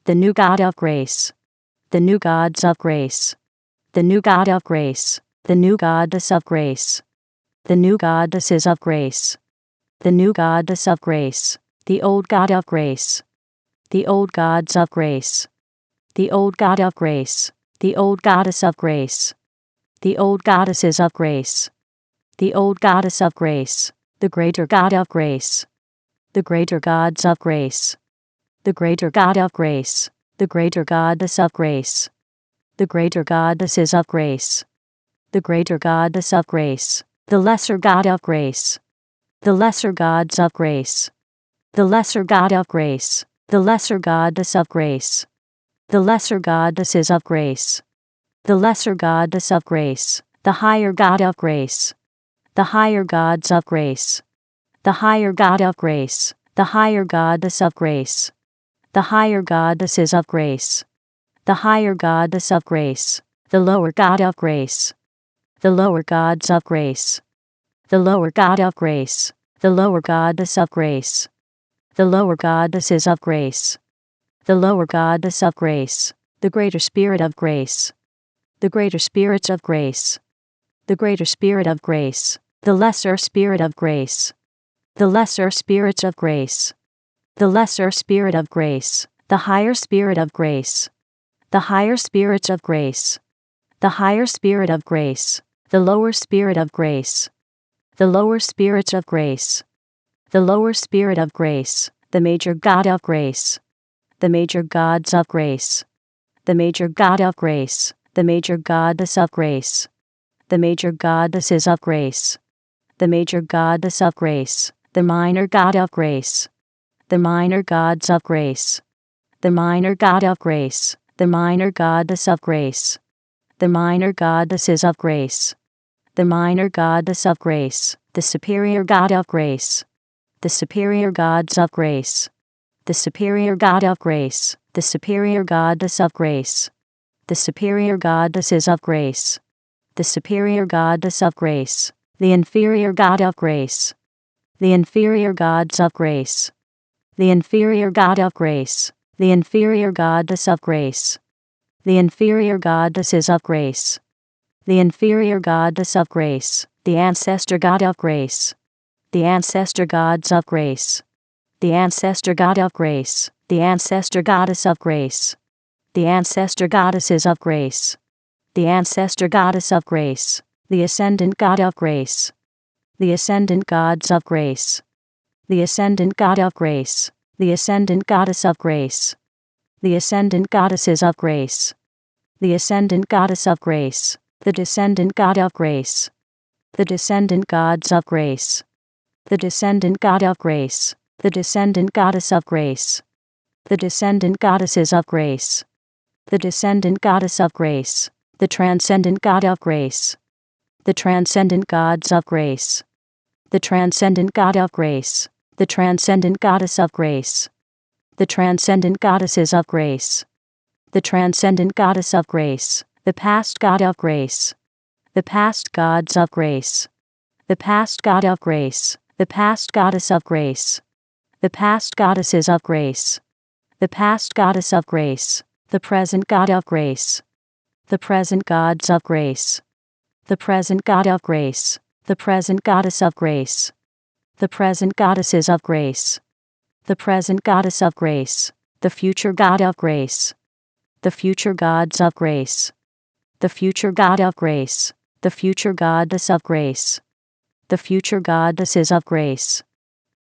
the new God of grace, the new gods of grace, the new God of grace, the new goddess of grace, the new goddesses of grace, the new goddess of grace, the old God of grace, the old gods of grace, the old God of grace, the old goddess of grace, the old goddesses of grace, the old goddess of grace, the greater God of grace, the greater gods of grace, the greater God of grace, the greater goddess of grace, the greater goddesses of grace, the greater goddess of grace, the lesser God of grace, the lesser gods of grace, the lesser God of grace, the lesser goddess of grace, the lesser goddesses of grace, the lesser goddess of grace, the higher God of grace, the higher gods of grace, the higher God of grace, the higher goddess of grace, the higher goddesses of grace, the higher goddess of grace, the lower God of grace, the lower gods of grace, the lower God of grace, the lower goddess of grace, the lower goddesses of grace, the lower goddess of grace, the greater spirit of grace, the greater spirits of grace, the greater spirit of grace, the lesser spirit of grace, the lesser spirits of grace, the lesser spirit of grace, the higher spirit of grace, the higher spirits of grace, the higher spirit of grace, the lower spirit of grace, the lower spirits of grace, the lower spirit of grace, the major God of grace, the major gods of grace, the major God of grace, the major goddess of grace, the major goddesses of grace, the major goddess of grace, the minor God of grace, the minor gods of grace, the minor God of grace, the minor goddess of grace, the minor goddesses of grace, the minor goddess of grace, the superior God of grace, the superior gods of grace, the superior God of grace, the superior goddess of grace, the superior goddesses of grace, the superior goddess of grace, the inferior God of grace, the inferior gods of grace, the inferior God of grace, the inferior goddess of grace, the inferior goddesses of grace, the inferior goddess of grace, the ancestor God of grace, the ancestor gods of grace, the ancestor God of grace, the ancestor goddess of grace, the ancestor goddesses of grace, the ancestor goddess of grace, the ascendant God of grace, the ascendant gods of grace, the ascendant God of grace, the ascendant goddess of grace, the ascendant goddesses of grace, the ascendant goddess of grace, the descendant God of grace, the descendant gods of grace, the descendant God of grace, the descendant goddess of grace, the descendant goddesses of grace, the descendant goddess of grace, the transcendent God of grace, the transcendent gods of grace, the transcendent God of grace, the transcendent goddess of grace, the transcendent goddesses of grace, the transcendent goddess of grace, the past God of grace, the past gods of grace, the past God of grace, the past goddess of grace, the past goddesses of grace, the past goddess of grace, the present God of grace, the present gods of grace, the present God of grace, the present goddess of grace, the present goddesses of grace, the present goddess of grace, the future God of grace, the future gods of grace, the future God of grace, the future goddess of grace, the future goddesses of grace,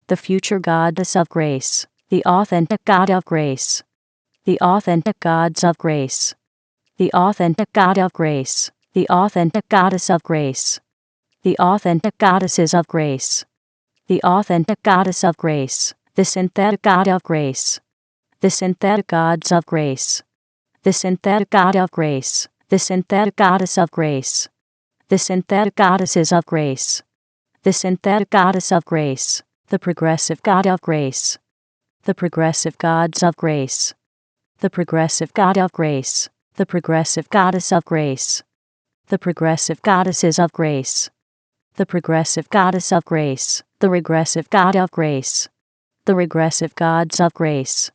the future goddess of grace, the authentic God of grace, the authentic gods of grace, the authentic God of grace, the authentic goddess of grace, the authentic goddesses of grace, the authentic goddess of grace, the synthetic God of grace, the synthetic gods of grace, the synthetic God of grace, the synthetic goddess of grace, the synthetic goddesses of grace, the synthetic goddess of grace, the progressive God of grace, the progressive gods of grace, the progressive God of grace, the progressive goddess of grace, the progressive goddesses of grace, the progressive goddess of grace, the regressive God of grace, the regressive gods of grace,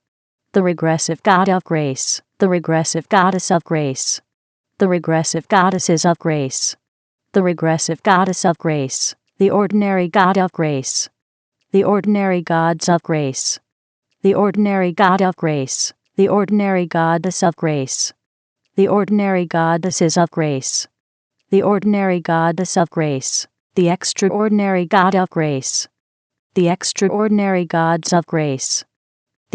the regressive god of grace, the regressive goddess of grace, the regressive goddesses of grace, the regressive goddess of grace, the ordinary god of grace, the ordinary gods of grace, the ordinary god of grace, the ordinary goddess of grace, the ordinary goddesses of grace, the ordinary goddess of grace, the extraordinary god of grace, the extraordinary gods of grace,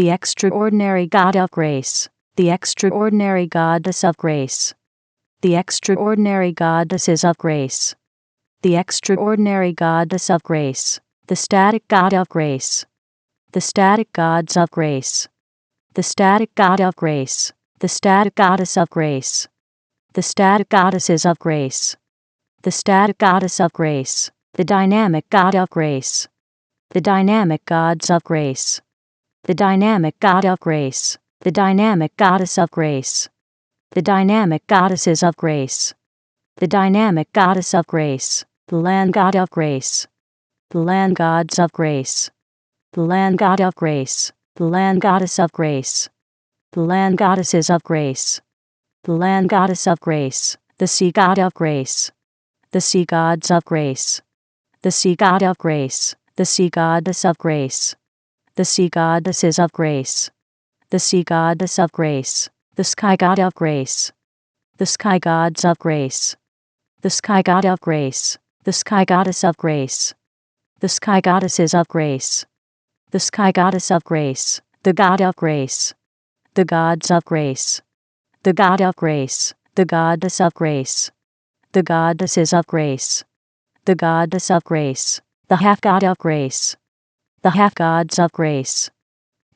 the extraordinary god of grace, the extraordinary goddess of grace, the extraordinary goddesses of grace, the extraordinary goddess of grace, the static god of grace, the static gods of grace, the static god of grace, the static goddess of grace, the static goddesses of grace, the static goddess of grace, the dynamic god of grace, the dynamic gods of grace, the dynamic god of grace, the dynamic goddess of grace, the dynamic goddesses of grace, the dynamic goddess of grace, the land god of grace, the land gods of grace, the land god of grace, the land goddess of grace, the land goddesses of grace, the land goddess of grace, the sea god of grace, the sea gods of grace, the sea god of grace, the sea goddess of grace, the sea goddesses of grace, the sea goddess of grace, the sky god of grace, the sky gods of grace, the sky god of grace, the sky goddess of grace, the sky goddesses of grace, the sky goddess of grace, the god of grace, the gods of grace, the god of grace, the goddess of grace, the goddesses of grace, the goddess of grace, the half god of grace, the half gods of grace,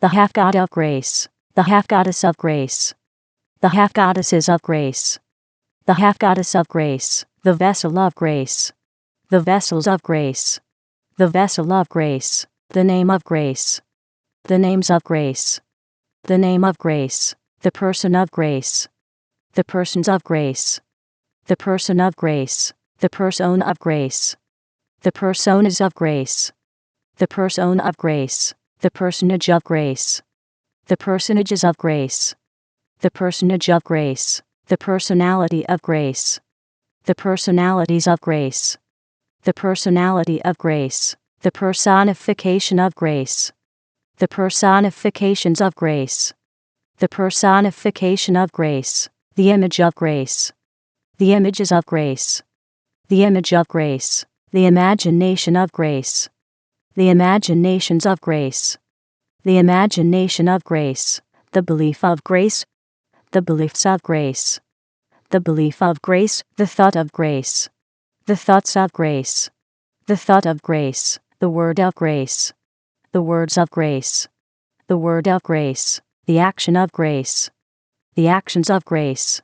the half god of grace, the half goddess of grace, the half goddesses of grace, the half goddess of grace, the vessel of grace, the vessels of grace, the vessel of grace, the name of grace, the names of grace, the name of grace, the person of grace, the persons of grace, the person of grace, the persona of grace, the personas of grace, the persona of grace, the personage of grace, the personages of grace, the personage of grace, the personality of grace, the personalities of grace, the personality of grace, the personification of grace, the personifications of grace, the personification of grace, the image of grace, the images of grace, the image of grace, the imagination of grace, the imaginations of grace, the imagination of grace, the belief of grace, the beliefs of grace, the belief of grace, the thought of grace, the thoughts of grace, the thought of grace, the word of grace, the words of grace, the word of grace, the action of grace, the actions of grace,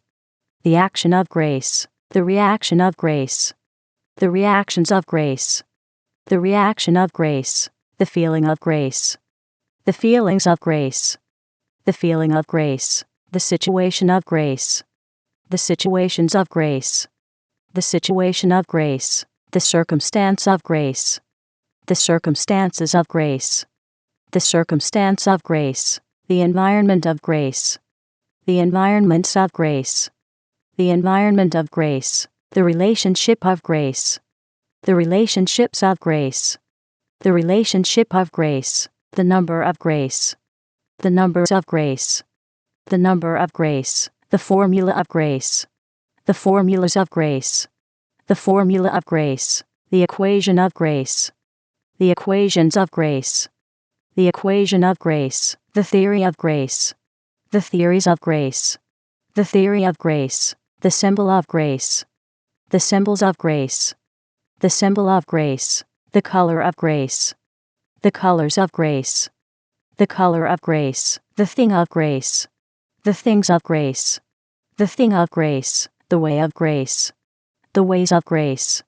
the action of grace, the reaction of grace, the reactions of grace, the reaction of grace, the feeling of grace, the feelings of grace, the feeling of grace, the situation of grace, the situations of grace, the situation of grace, the circumstance of grace, the circumstances of grace, the circumstance of grace, the environment of grace, the environments of grace, the environment of grace, the relationship of grace, the relationships of grace, the relationship of grace, the number of grace, the numbers of grace, the number of grace, the formula of grace, the formulas of grace, the formula of grace, the equation of grace, the equations of grace, the equation of grace, the theory of grace, the theories of grace, the theory of grace, the symbol of grace, the symbols of grace, the symbol of grace, the color of grace, the colors of grace, the color of grace, the thing of grace, the things of grace, the thing of grace, the way of grace, the ways of grace,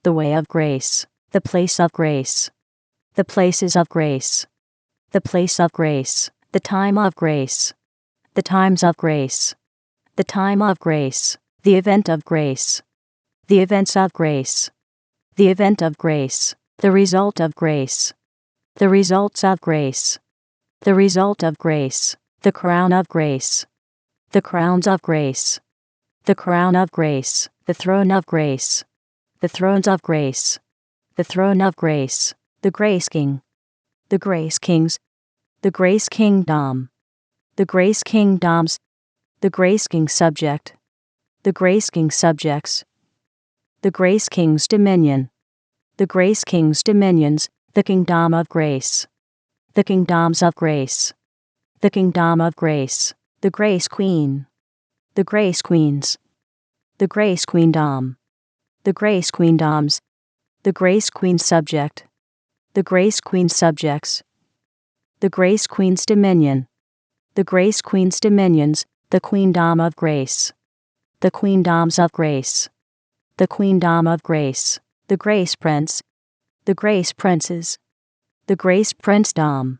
the way of grace, the place of grace, the places of grace, the place of grace, the time of grace, the times of grace, the time of grace, the event of grace, the events of grace, the event of grace, the result of grace, the results of grace, the result of grace, the crown of grace, the crowns of grace, the crown of grace, the throne of grace, the thrones of grace, the throne of grace, the grace king, the grace kings, the grace kingdom, the grace kingdoms, the grace king subject, the grace king subjects, the grace king's dominion, the grace king's dominions, the kingdom of grace, the kingdoms of grace, the kingdom of grace, the grace queen, the grace queens, the grace queendom, the grace queendoms, the grace queen subject, the grace queen subjects, the grace queen's dominion, the grace queen's dominions, the queendom of grace, the queendoms of grace, the queendom of grace, the grace prince, the grace princes, the grace princedom,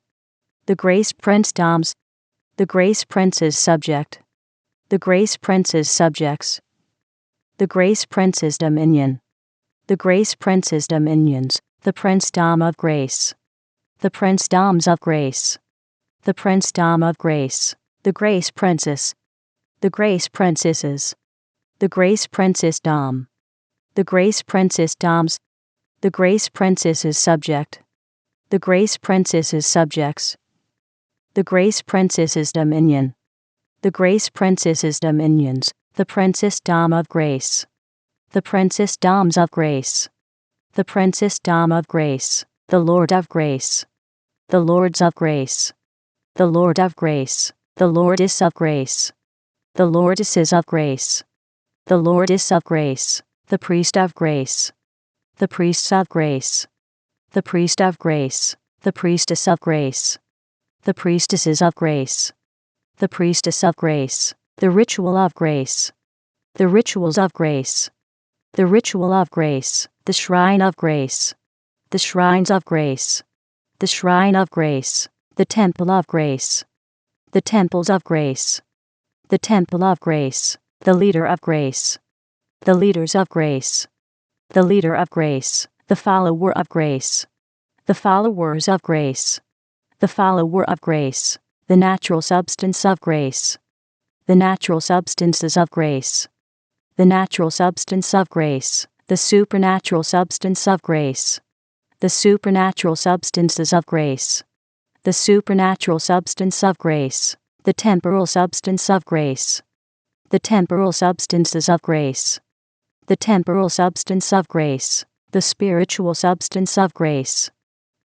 the grace princedoms, the grace prince's subject, the grace prince's subjects, the grace prince's dominion, the grace prince's dominions, the princedom of grace, the princedoms of grace, the princedom of grace, the grace princess, the grace princesses, the grace princessdom, the grace princessdoms, the grace princess's subject, the grace princess's subjects, the grace princess's dominion, the grace princess's dominions, the princessdom of grace, the princessdoms of grace, the princessdom of grace, the Lord of grace, the lords of grace, the Lord of grace, the Lordess of grace, the Lordesses of grace, the Lordess of grace, the priest of grace, the priests of grace, the priest of grace, the priestess of grace, the priestesses of grace, the priestess of grace, the ritual of grace, the rituals of grace, the ritual of grace, the shrine of grace, the shrines of grace, the shrine of grace, the temple of grace, the temples of grace, the temple of grace, the leader of grace, the leaders of grace, the leader of grace, the follower of grace, the followers of grace, the follower of grace, the natural substance of grace, the natural substances of grace, the natural substance of grace, the supernatural substance of grace, the supernatural substances of grace, the supernatural substance of grace, the temporal substance of grace, the temporal substances of grace, the temporal substance of grace, the spiritual substance of grace,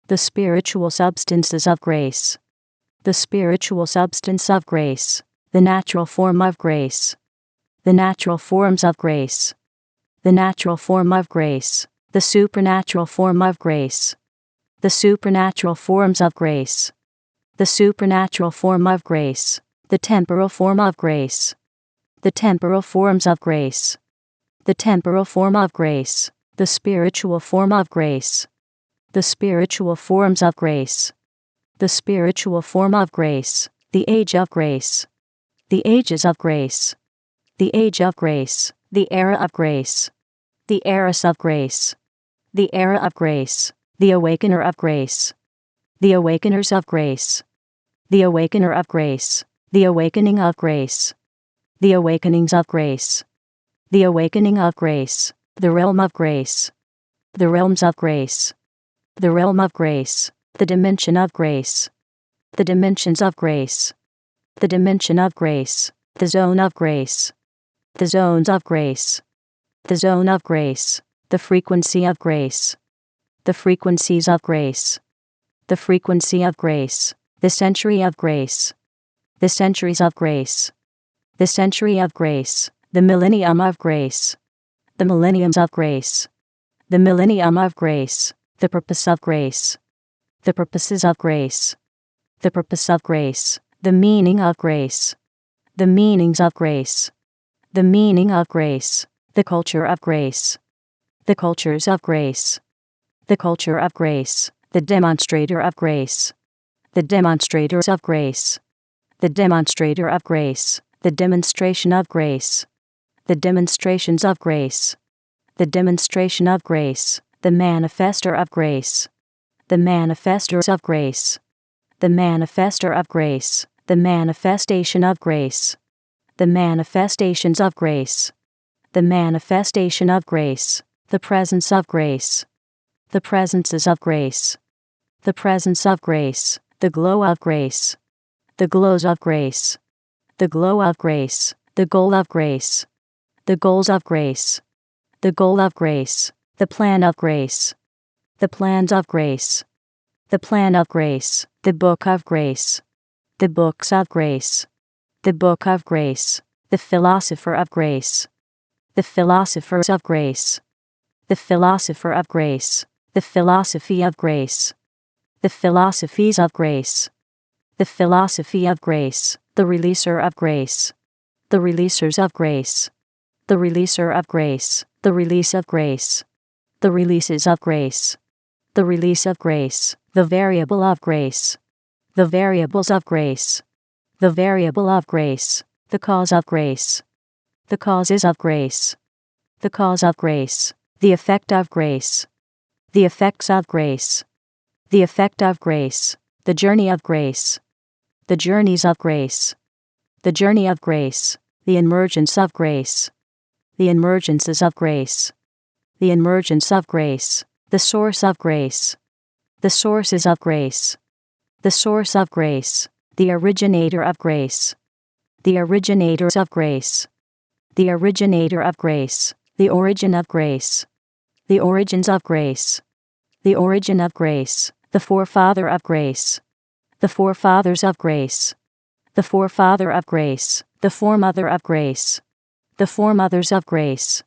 the spiritual substances of grace, the spiritual substance of grace, the natural form of grace, the natural forms of grace, the natural form of grace, the supernatural form of grace, the supernatural forms of grace, the supernatural form of grace, the temporal form of grace, the temporal forms of grace, the temporal form of grace, the spiritual form of grace, the spiritual forms of grace, the spiritual form of grace, the age of grace, the ages of grace, the age of grace, the era of grace, the eras of grace, the era of grace, the awakener of grace, the awakeners of grace, the awakener of grace, the awakening of grace, the awakenings of grace, the awakening of grace, the realm of grace, the realms of grace, the realm of grace, the dimension of grace, the dimensions of grace, the dimension of grace, the zone of grace, the zones of grace, the zone of grace, the frequency of grace, the frequencies of grace, the frequency of grace, the century of grace, the centuries of grace, the century of grace, the millennium of grace, the millenniums of grace, the millennium of grace, the purpose of grace, the purposes of grace, the purpose of grace, the meaning of grace, the meanings of grace, the meaning of grace, the culture of grace, the cultures of grace, the culture of grace, the demonstrator of grace, the demonstrators of grace, the demonstrator of grace, the demonstration of grace, the demonstrations of grace, the demonstration of grace, the manifester of grace, the manifestors of grace, the manifester of grace, the manifestation of grace, the manifestations of grace, the manifestation of grace, the presence of grace, the presences of grace, the presence of grace, the glow of grace, the glows of grace, the glow of grace, the goal of grace, the goals of grace, the goal of grace, the plan of grace, the plans of grace, the plan of grace, the book of grace, the books of grace, the book of grace, the philosopher of grace, the philosophers of grace, the philosopher of grace, the philosophy of grace, the philosophies of grace, the philosophy of grace, the releaser of grace, the releasers of grace, the releaser of grace, the release of grace, the releases of grace, the release of grace, the variable of grace, the variables of grace, the variable of grace, the cause of grace, the causes of grace, the cause of grace, the effect of grace, the effects of grace, the effect of grace, the journey of grace, the journeys of grace, the journey of grace, the emergence of grace, the emergences of grace, the emergence of grace, the source of grace, the sources of grace, the source of grace, the originator of grace, the originators of grace, the originator of grace, the origin of grace, the origins of grace, the origin of grace, the forefather of grace, the forefathers of grace, the forefather of grace, the foremother of grace, the foremothers of grace,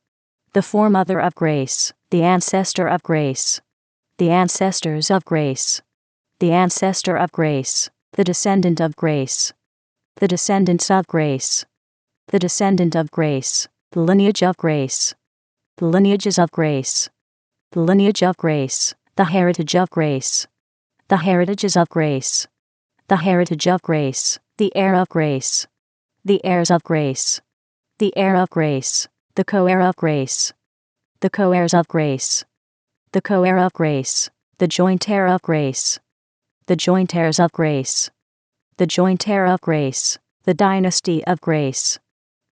the foremother of grace, the ancestor of grace, the ancestors of grace, the ancestor of grace, the descendant of grace, the descendants of grace, the descendant of grace, the lineage of grace, the lineages of grace, the lineage of grace, the heritage of grace, the heritages of grace, the heritage of grace, the heir of grace, the heirs of grace, the heir of grace, the co-heir of grace, the co-heirs of grace, the co-heir of grace, the joint heir of grace, the joint heirs of grace, the joint heir of grace, the dynasty of grace,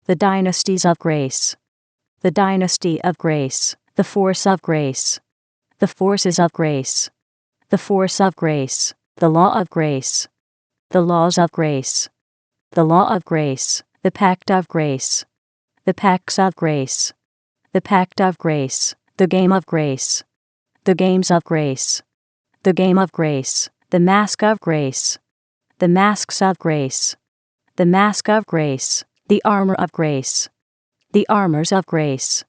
the dynasties of grace, the dynasty of grace, the force of grace, the forces of grace, the force of grace, the law of grace, the laws of grace, the law of grace, the pact of grace, the pacts of grace, the pact of grace, the game of grace, the games of grace, the game of grace, the mask of grace, the masks of grace, the mask of grace, the armor of grace, the armors of grace,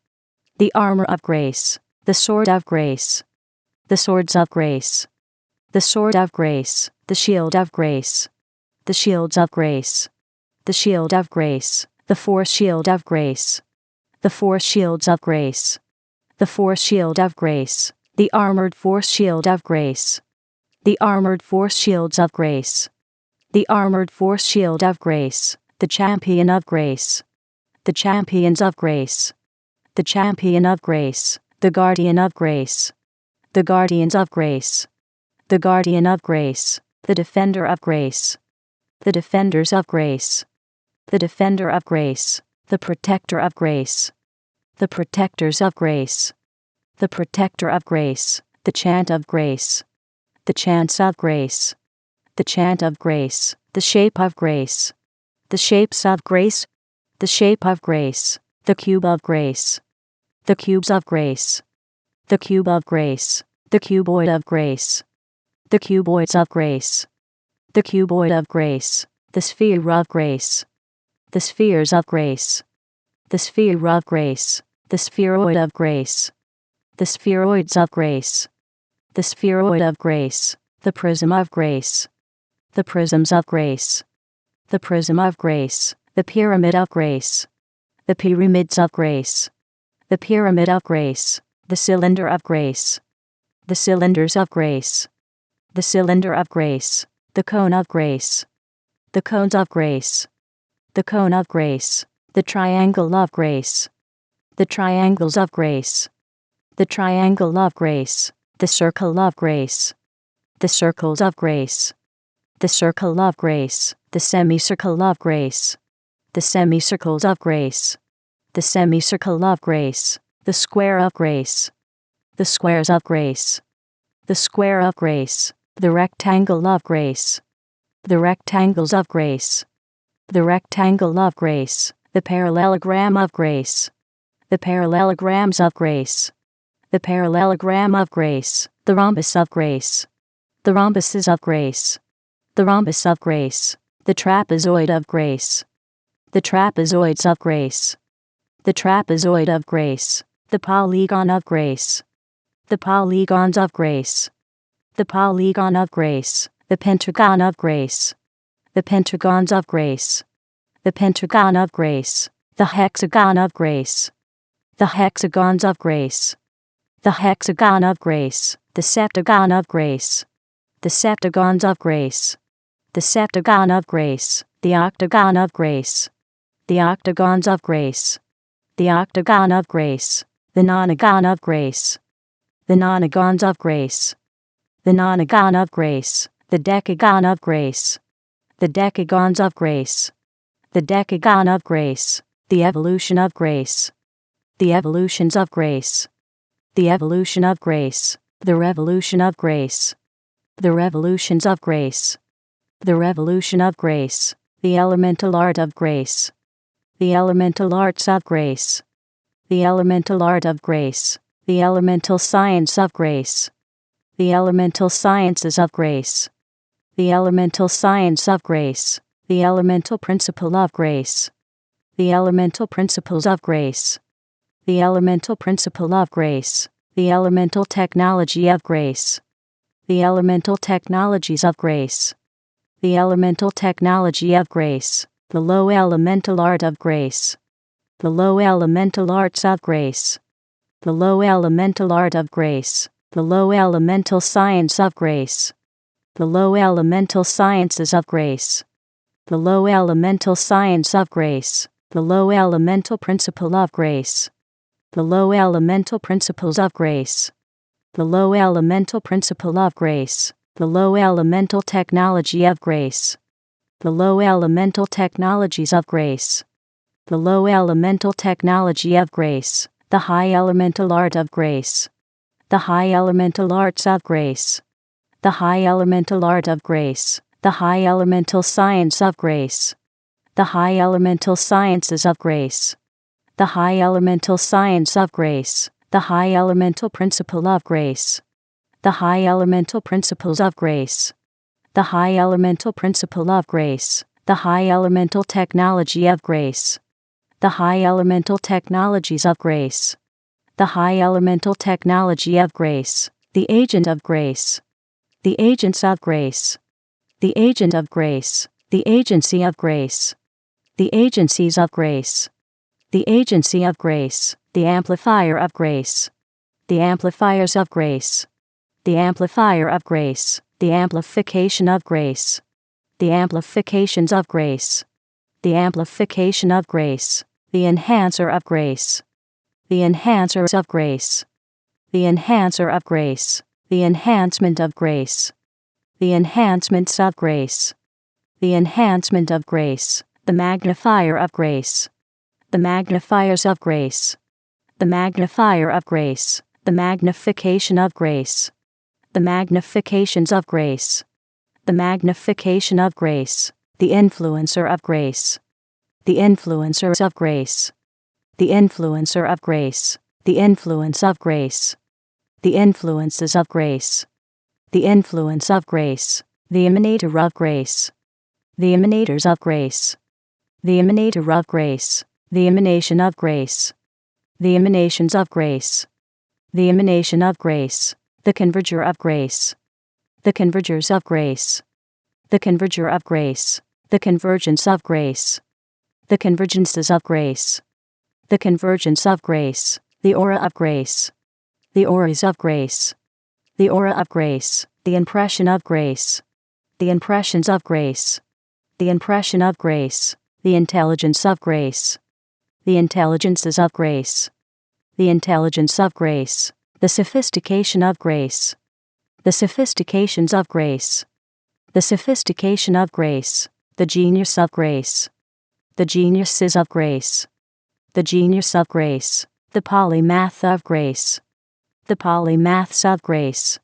the armor of grace, the sword of grace, the swords of grace, the sword of grace, the shield of grace, the shields of grace, the shield of grace, the force shield of grace, the force shields of grace, the force shield of grace, the armored force shield of grace, the armored force shields of grace, the armored force shield of grace, the champion of grace, the champions of grace, the champion of grace, the guardian of grace, the guardians of grace, the guardian of grace, the defender of grace, the defenders of grace, the defender of grace, the protector of grace, the protectors of grace, the protector of grace, the chant of grace, the chants of grace, the chant of grace, the shape of grace, the shapes of grace, the shape of grace, the cube of grace, the cubes of grace, the cube of grace, the cuboid of grace, the cuboids of grace, the cuboid of grace, the sphere of grace, the spheres of grace, the sphere of grace, the spheroid of grace, the spheroids of grace, the spheroid of grace, the prism of grace, the prisms of grace, the prism of grace, the pyramid of grace, the pyramids of grace, the pyramid of grace, the cylinder of grace, the cylinders of grace, the cylinder of grace, the cone of grace, the cones of grace, the cone of grace, the triangle of grace, the triangles of grace, the triangle of grace, the circle of grace, the circles of grace, the circle of grace, the semicircle of grace, the semicircles of grace, the semicircle of grace, the square of grace, the squares of grace, the square of grace, the rectangle of grace, the rectangles of grace, the rectangle of grace, the parallelogram of grace, the parallelograms of grace, the parallelogram of grace, the rhombus of grace, the rhombuses of grace, the rhombus of grace, the trapezoid of grace, the trapezoids of grace, the trapezoid of grace, the polygon of grace, the polygons of grace, the polygon of grace, the pentagon of grace, the pentagons of grace, the pentagon of grace, the hexagon of grace, the hexagons of grace, the hexagon of grace, the septagon of grace, the septagons of grace, the septagon of grace, the octagon of grace, the octagons of grace, the octagon of grace, the nonagon of grace, the nonagons of grace, the nonagon of grace, the decagon of grace, the decagons of grace, the decagon of grace, the evolution of grace, the evolutions of grace, the evolution of grace, the revolution of grace, the revolutions of grace, the revolution of grace, the elemental art of grace, the elemental arts of grace, the elemental art of grace, the elemental science of grace, the elemental sciences of grace, the elemental science of grace, the elemental principle of grace, the elemental principles of grace, the elemental principle of grace, the elemental technology of grace, the elemental technologies of grace, the elemental technology of grace, the low elemental art of grace, the low elemental arts of grace, the low elemental art of grace, the low elemental science of grace, the low elemental sciences of grace, the low elemental science of grace, the low elemental principle of grace, the low elemental principles of grace, the low elemental principle of grace, the low elemental technology of grace, the low elemental technologies of grace, the low elemental technology of grace, the high elemental art of grace, the high elemental arts of grace, the high elemental art of grace, the high elemental science of grace, the high elemental sciences of grace, the high elemental science of grace, the high elemental principle of grace, the high elemental principles of grace, the high elemental principle of grace, the high elemental technology of grace, the high elemental technologies of grace, the high elemental technology of grace, the agent of grace, the agents of grace, the agent of grace, the agency of grace, the agencies of grace, the agency of grace, the amplifier of grace, the amplifiers of grace, the amplifier of grace, the amplification of grace, the amplifications of grace, the amplification of grace, the enhancer of grace, the enhancers of grace, the enhancer of grace, the enhancement of grace, the enhancements of grace, the enhancement of grace, the magnifier of grace, the magnifiers of grace, the magnifier of grace, the magnification of grace, the magnifications of grace, the magnification of grace, the influencer of grace, the influencers of grace, the influencer of grace, the influence of grace, the influences of grace, the influence of grace, the emanator of grace, the emanators of grace, the emanator of grace, the emanation of grace, the emanations of grace, the emanation of grace, the converger of grace, the convergers of grace, the converger of grace, the convergence of grace, the convergences of grace, the convergence of grace, the aura of grace, the auras of grace, the aura of grace, the impression of grace, the impressions of grace, the impression of grace, the intelligence of grace, the intelligences of grace, the intelligence of grace, the sophistication of grace, the sophistications of grace, the sophistication of grace, the genius of grace, the geniuses of grace, the genius of grace, the polymath of grace, the polymaths of grace,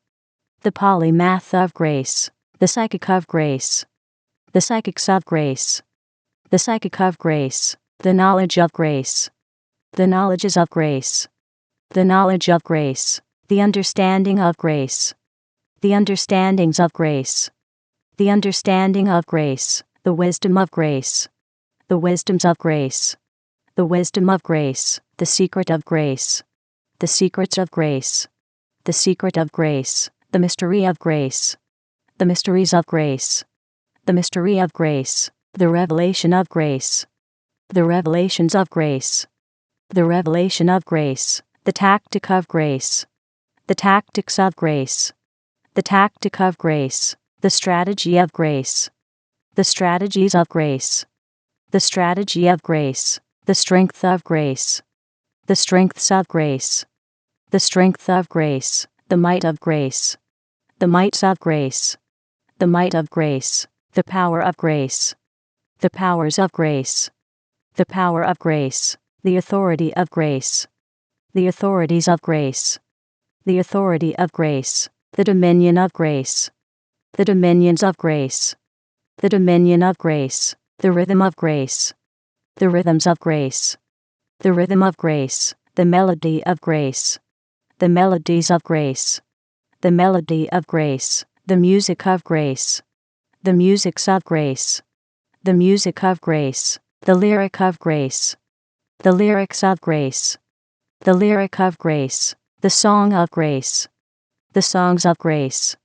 the polymath of grace, the psychic of grace, the psychics of grace, the psychic of grace, the knowledge of grace, the knowledges of grace, the knowledge of grace, the understanding of grace, the understandings of grace, the understanding of grace, the wisdom of grace, the wisdoms of grace, the wisdom of grace, the secret of grace, the secrets of grace, the secret of grace, the mystery of grace, the mysteries of grace, the mystery of grace, the revelation of grace, the revelations of grace, the revelation of grace, the tactic of grace, the tactics of grace, the tactic of grace, the strategy of grace, the strategies of grace, the strategy of grace, the strength of grace, the strengths of grace, the strength of grace, the might of grace, the mights of grace, the might of grace, the power of grace, the powers of grace, the power of grace, the authority of grace, the authorities of grace, the authority of grace, the dominion of grace, the dominions of grace, the dominion of grace, the rhythm of grace, the rhythms of grace, the rhythm of grace, the melody of grace, the melodies of grace, the melody of grace, the music of grace, the musics of grace, the music of grace, the lyric of grace, the lyrics of grace, the lyric of grace, the song of grace, the songs of grace,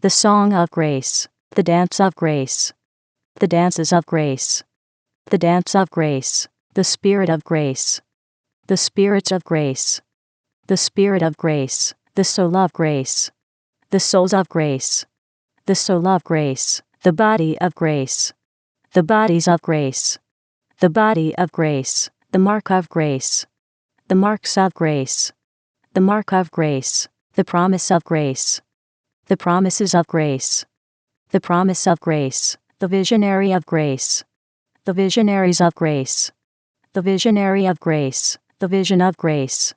the song of grace, the dance of grace, the dances of grace, the dance of grace, the spirit of grace, the spirits of grace, the spirit of grace, the soul of grace, the souls of grace, the soul of grace, the body of grace, the bodies of grace, the body of grace, the mark of grace, the marks of grace, the mark of grace, the promise of grace, the promises of grace, the promise of grace, the visionary of grace, the visionaries of grace, the visionary of grace, the vision of grace,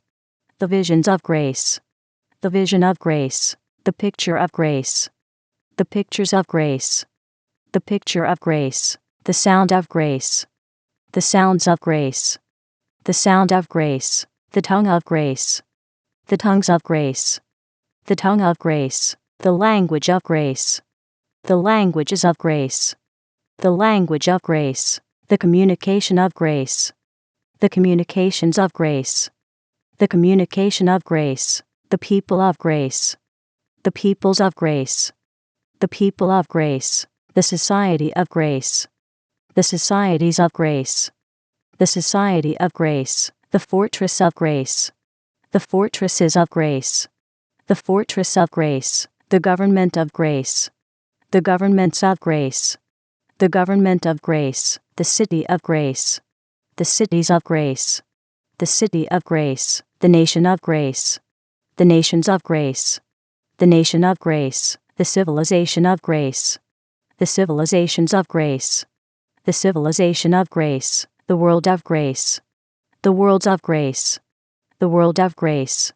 the visions of grace, the vision of grace, the picture of grace, the pictures of grace, the picture of grace, the sound of grace, the sounds of grace, the sound of grace, the tongue of grace, the tongues of grace, the tongue of grace, the language of grace, the languages of grace, the language of grace, the communication of grace, the communications of grace, the communication of grace, the people of grace, the peoples of grace, the people of grace, the society of grace, the societies of grace, the society of grace, the fortress of grace, the fortresses of grace, the fortress of grace, the government of grace, the governments of grace, the government of grace, the city of grace, the cities of grace, the city of grace, the nation of grace, the nations of grace, the nation of grace, the civilization of grace, the civilizations of grace, the civilization of grace, the world of grace, the worlds of grace, the world of grace,